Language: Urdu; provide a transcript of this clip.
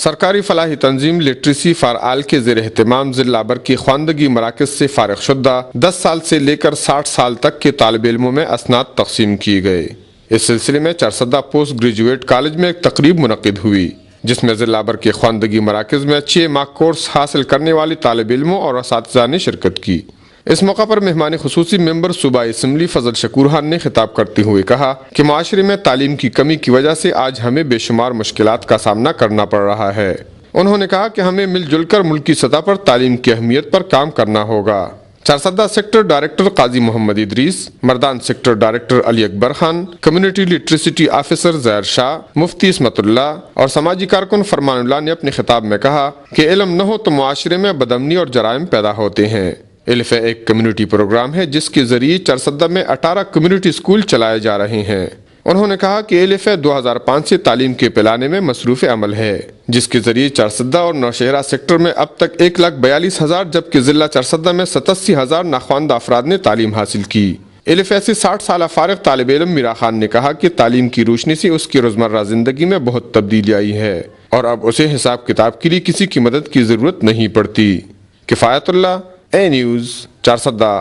سرکاری فلاحی تنظیم لٹریسی فار آل کے زیر اہتمام ضلع برقی خواندگی مراکز سے فارغ شدہ 10 سال سے لے کر 60 سال تک کے طالب علموں میں اسناد تقسیم کیے گئے۔ اس سلسلے میں چرسدہ پوسٹ گریجویٹ کالج میں ایک تقریب منعقد ہوئی، جس میں ضلع برقی خواندگی مراکز میں 6 ماہ کورس حاصل کرنے والے طالب علموں اور اساتذہ نے شرکت کی۔ اس موقع پر مہمان خصوصی ممبر صوبائی اسمبلی فضل شکور خان نے خطاب کرتے ہوئے کہا کہ معاشرے میں تعلیم کی کمی کی وجہ سے آج ہمیں بے شمار مشکلات کا سامنا کرنا پڑ رہا ہے۔ انہوں نے کہا کہ ہمیں مل جل کر ملکی سطح پر تعلیم کی اہمیت پر کام کرنا ہوگا۔ چرسدہ سیکٹر ڈائریکٹر قاضی محمد ادریس، مردان سیکٹر ڈائریکٹر علی اکبر خان، کمیونٹی لٹریسٹی آفیسر زہر شاہ، مفتی عصمت اللہ اور سماجی کارکن فرمان اللہ نے اپنے خطاب میں کہا کہ علم نہ ہو تو معاشرے میں بدامنی اور جرائم پیدا ہوتے ہیں۔ الف ایک کمیونٹی پروگرام ہے جس کے ذریعے چرسدہ میں 18 کمیونٹی اسکول چلائے جا رہے ہیں۔ انہوں نے کہا کہ الف 2005 سے تعلیم کے پلانے میں مصروف عمل ہے، جس کے ذریعے چرسدہ اور نوشہرہ سیکٹر میں اب تک 1,42,000 جبکہ ضلع چرسدہ میں 87,000 ناخواندہ افراد نے تعلیم حاصل کی۔ الف سے 60 سالہ فارغ طالب علم میرا خان نے کہا کہ تعلیم کی روشنی سے اس کی روزمرہ زندگی میں بہت تبدیلی آئی ہے اور اب اسے حساب کتاب کے لیے کسی کی مدد کی ضرورت نہیں پڑتی۔ کفایت اللہ، اے نیوز، چرسدہ۔